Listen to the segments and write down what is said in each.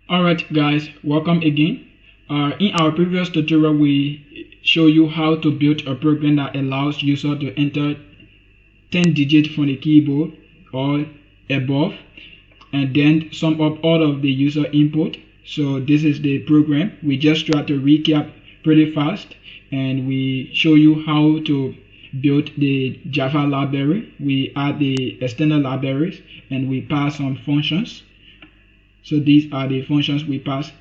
Alright guys, welcome again. In our previous tutorial we show you how to build a program that allows user to enter 10 digits from the keyboard or above and then sum up all of the user input. So this is the program. We just try to recap pretty fast and we show you how to build the Java library. We add the external libraries and we pass some functions. So these are the functions we pass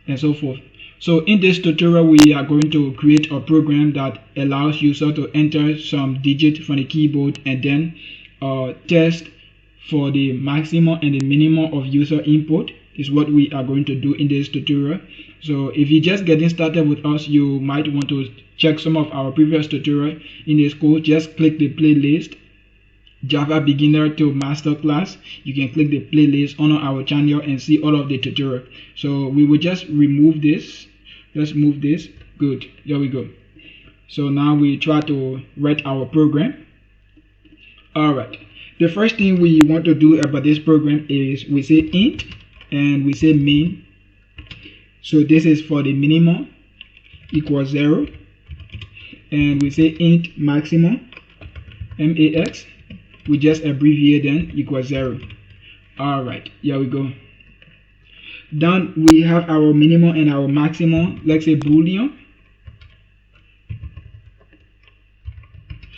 and so forth. So in this tutorial we are going to create a program that allows user to enter some digit from the keyboard and then test for the maximum and the minimum of user input is what we are going to do in this tutorial. So if you're just getting started with us, you might want to check some of our previous tutorial in this code. Just click the playlist Java beginner to master class. You can click the playlist on our channel and see all of the tutorial. So we will just remove this. Let's move this. Good. There we go. So now we try to write our program. Alright. The first thing we want to do about this program is we say int and we say min. So this is for the minimum equals 0. And we say int maximum max. We just abbreviate then equals 0. Alright, here we go. Then we have our minimum and our maximum. Let's say boolean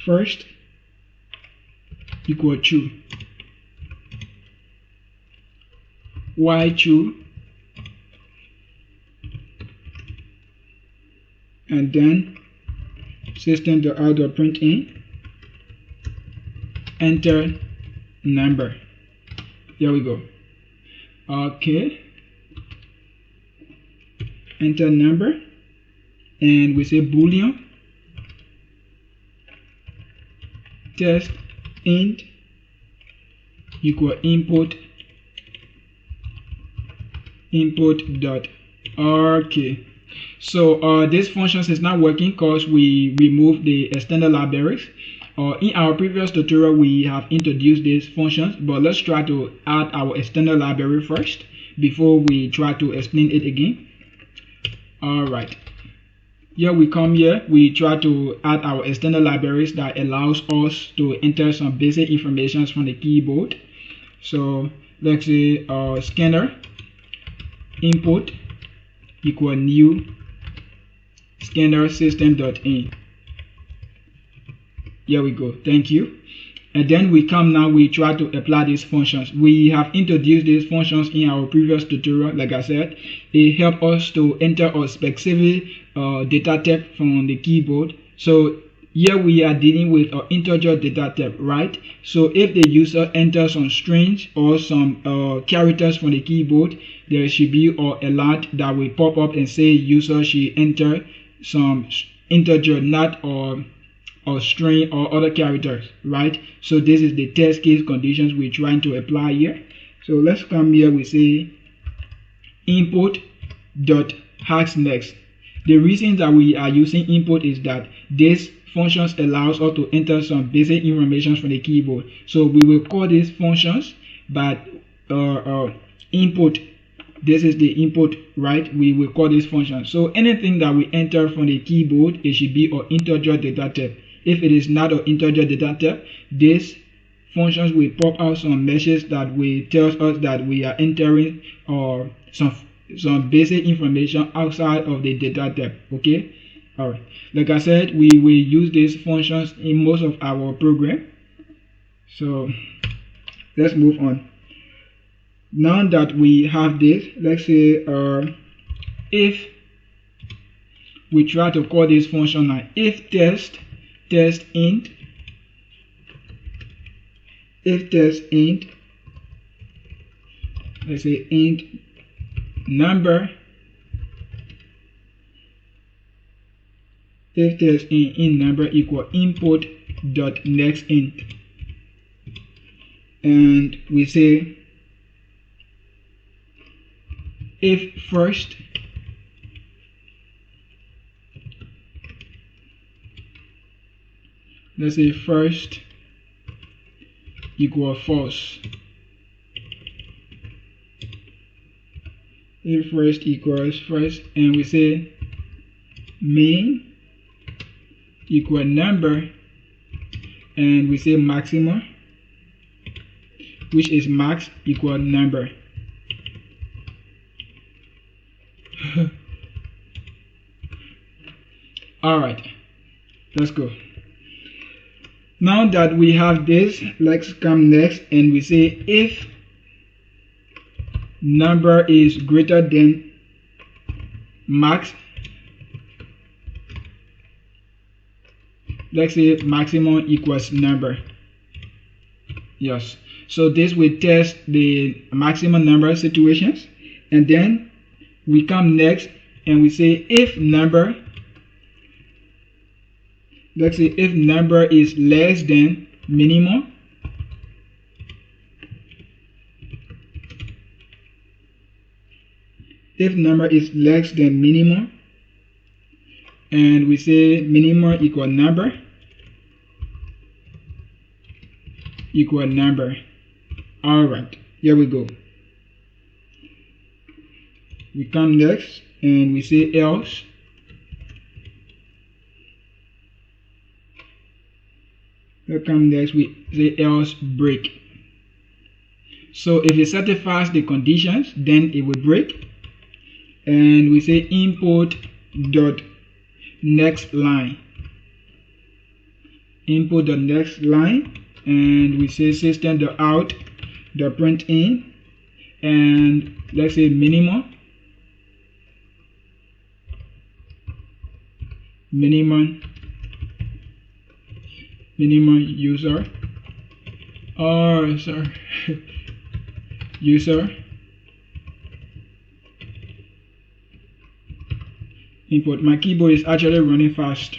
first equal true, while true, and then system.out.println enter number. Here we go. Okay, enter number and we say boolean test int equal input dot. Okay, so this function is not working because we remove the external libraries. In our previous tutorial we have introduced these functions, but let's try to add our external library first before we try to explain it again. Alright, here we come. Here we try to add our external libraries that allows us to enter some basic information from the keyboard. So let's say scanner input equal new scanner system.in. Here we go. Thank you. And then we come now, we try to apply these functions. We have introduced these functions in our previous tutorial. Like I said, it helps us to enter a specific data type from the keyboard. So here we are dealing with an integer data type, right? So if the user enters some strings or some characters from the keyboard, there should be a alert that will pop up and say user should enter some integer, not or string or other characters, right? So this is the test case conditions we're trying to apply here. So let's come here, we say input dot hash next. The reason that we are using input is that this functions allows us to enter some basic information from the keyboard. So we will call these functions, but input, this is the input, right? We will call this function. So anything that we enter from the keyboard, it should be an integer data type. If it is not an integer data type, these functions will pop out some message that will tell us that we are entering or some basic information outside of the data type. Okay, all right. Like I said, we will use these functions in most of our program. So let's move on. Now that we have this, let's say if we try to call this function now, if test int, let's say int number, if test int number equal input dot next int, and we say if first let's say first equal false, if first equals first, and we say main equal number, and we say maximum, which is max equal number. Alright, let's go. Now that we have this, let's come next and we say if number is greater than max, let's say maximum equals number. Yes, so this will test the maximum number situations, and then we come next and we say if number, let's say if number is less than minimum, if number is less than minimum, and we say minimum equal number equal number. Alright, here we go. We come next and we say else. We come next, we say else break. So if it satisfies the conditions, then it will break. And we say input dot next line, input the next line, and we say system dot out dot print in, and let's say minimum user, or sorry user input. My keyboard is actually running fast.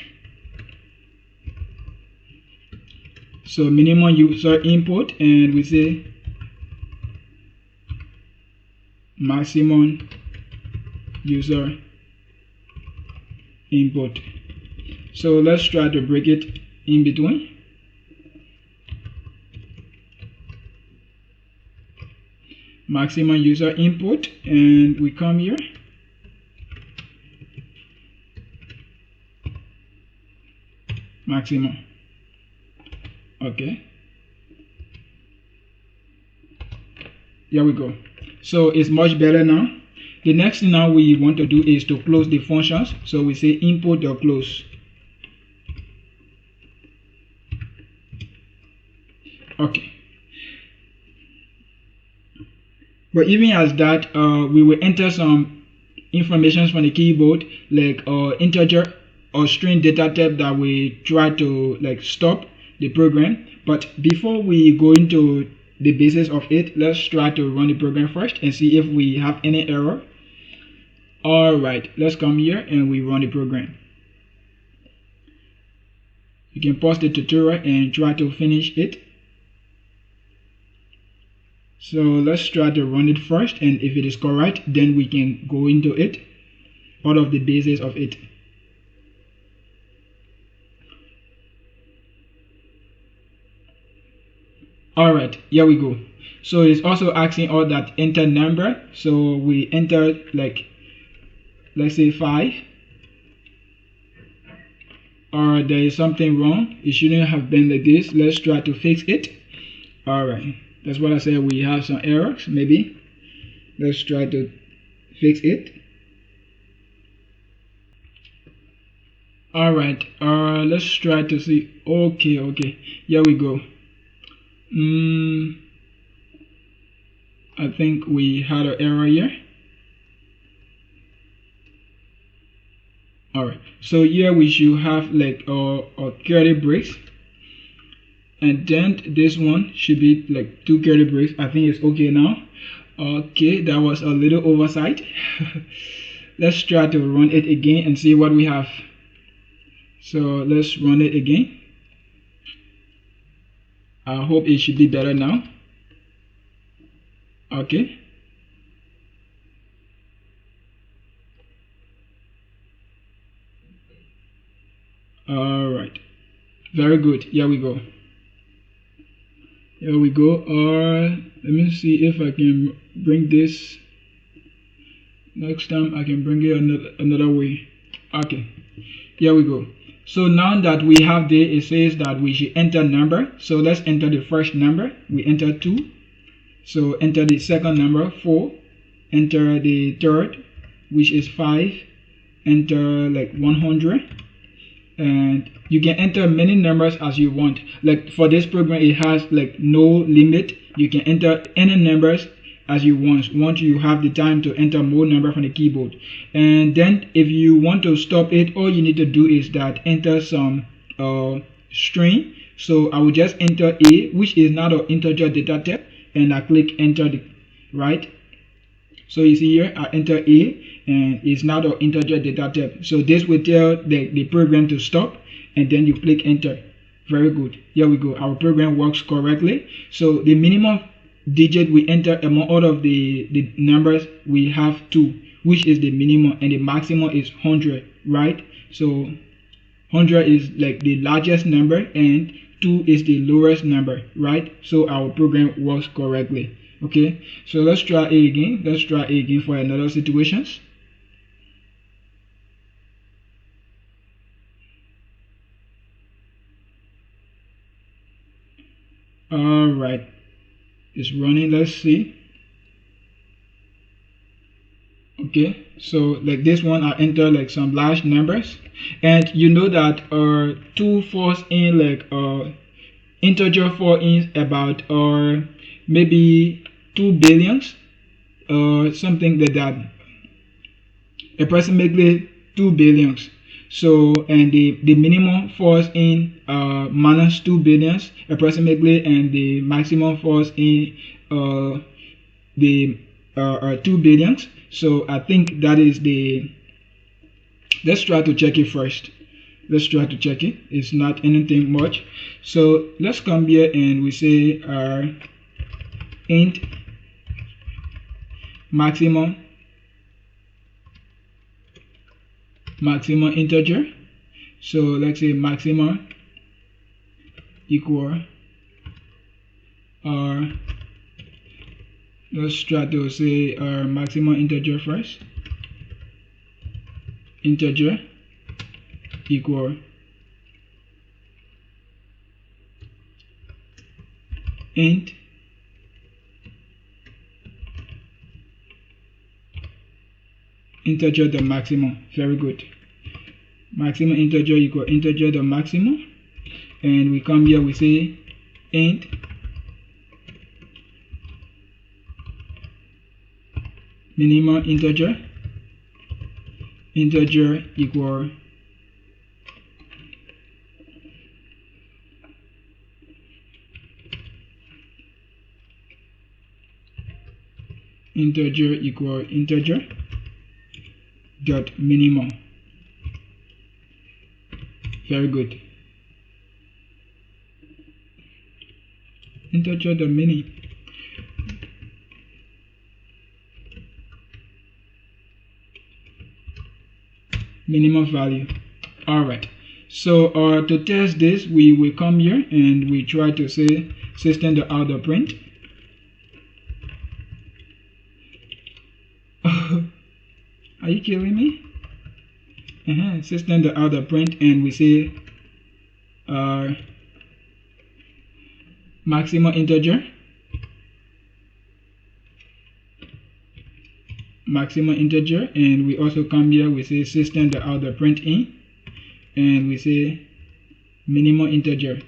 So minimum user input, and we say maximum user input. So let's try to break it in between. Maximum user input, and we come here. Maximum. Okay, here we go. So it's much better now. The next thing now we want to do is to close the functions. So we say input dot close. Okay, but even as that, we will enter some information from the keyboard, like integer or string data type that we try to like stop the program. But before we go into the basis of it, let's try to run the program first and see if we have any error. Alright, let's come here and we run the program. You can pause the tutorial and try to finish it. So let's try to run it first, and if it is correct, then we can go into it, out of the basis of it. Alright, here we go. So it's also asking us that enter number. So we enter, like, let's say 5. Or there is something wrong. It shouldn't have been like this. Let's try to fix it. Alright, that's what I said. We have some errors, maybe. Let's try to fix it. Alright, let's try to see. Okay, here we go. I think we had an error here. Alright, so here we should have like a curly breaks, and then this one should be like 2 curly breaks. I think it's okay now. Okay, that was a little oversight. Let's try to run it again and see what we have. So let's run it again. I hope it should be better now. Okay. Alright. Very good. Here we go. Let me see if I can bring this Next time I can bring it another way. Okay, here we go. So now that we have there, it says that we should enter number. So let's enter the first number. We enter 2. So enter the second number, 4. Enter the third, which is 5. Enter like 100. And you can enter many numbers as you want. Like for this program, it has like no limit. You can enter any numbers as you want once you have the time to enter more number from the keyboard. And then if you want to stop it, all you need to do is that enter some string. So I will just enter a, which is not an integer data type, and I click enter, right? So you see here, I enter a, and it's not an integer data type. So this will tell the program to stop, and then you click enter. Very good. Here we go. Our program works correctly. So the minimum digit we enter among all of the numbers, we have 2, which is the minimum, and the maximum is 100, right? So 100 is like the largest number, and 2 is the lowest number, right? So our program works correctly. Okay, so let's try A again. Let's try A again for another situations. All right, it's running. Let's see. Okay, so like this one, I enter like some large numbers, and you know that 2 falls in like integer falls in about maybe 2 billions or something like that, approximately 2 billions. So and the minimum falls in minus 2 billions approximately, and the maximum falls in the 2 billions. So I think that is the, let's try to check it first. Let's try to check it. It's not anything much. So let's come here and we say int maximum integer. So let's say maximum equal let's try to say maximum integer first. Integer equal int integer the maximum. Very good. Maximum integer equal integer the maximum, and we come here, we say int minimum integer equal integer dot minimum. Very good. Integer dot minimum value. All right, so to test this, we will come here and we try to say system.out.print. Are you killing me? System.out.print, and we say maximum integer and we also come here, we say system.out.print in, and we say minimum integer.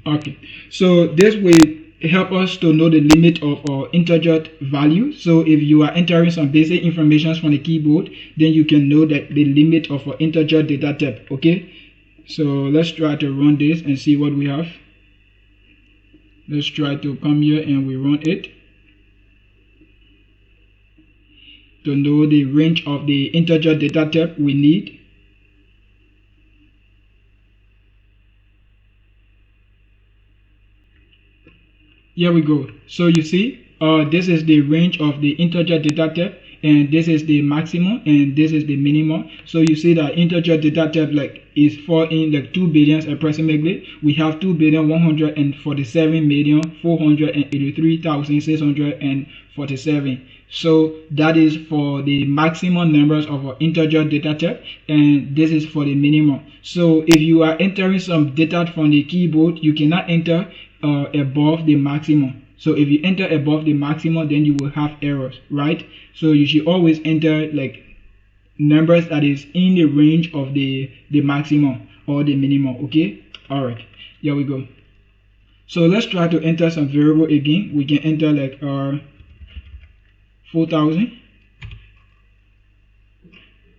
Okay, so this will help us to know the limit of our integer value. So if you are entering some basic information from the keyboard, then you can know that the limit of our integer data type. Okay, so let's try to run this and see what we have. Let's try to come here and we run it to know the range of the integer data type we need. Here we go. So you see, this is the range of the integer data type, and this is the maximum and this is the minimum. So you see that integer data type like is for in like 2 billion approximately. We have 2,147,483,647. So that is for the maximum numbers of our integer data type, and this is for the minimum. So if you are entering some data from the keyboard, you cannot enter above the maximum. So if you enter above the maximum, then you will have errors, right? So you should always enter like numbers that is in the range of the maximum or the minimum. Okay, all right, here we go. So let's try to enter some variable again. We can enter like 4,000,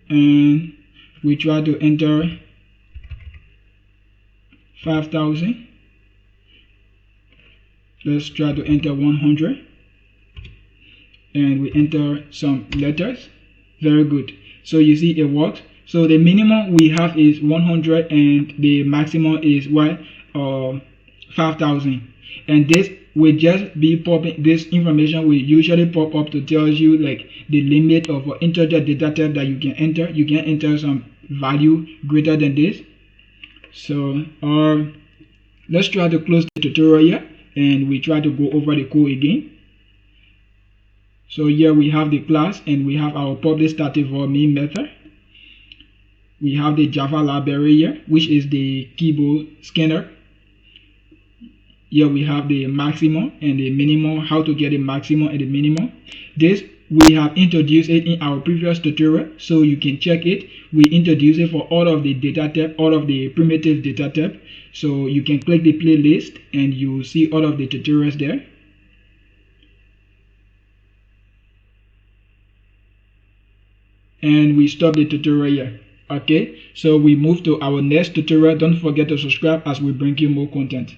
and we try to enter 5,000. Let's try to enter 100, and we enter some letters. Very good. So you see it works. So the minimum we have is 100 and the maximum is what? 5,000. And this will just be popping, this information will usually pop up to tell you like the limit of integer data type that you can enter. You can enter some value greater than this. So let's try to close the tutorial here, and we try to go over the code again. So here we have the class, and we have our public static void main method. We have the Java library here, which is the keyboard scanner. Here we have the maximum and the minimum, how to get the maximum and the minimum. This we have introduced it in our previous tutorial, so you can check it. We introduced it for all of the data type, all of the primitive data type. So you can click the playlist and you see all of the tutorials there. And we stop the tutorial here. Okay, so we move to our next tutorial. Don't forget to subscribe as we bring you more content.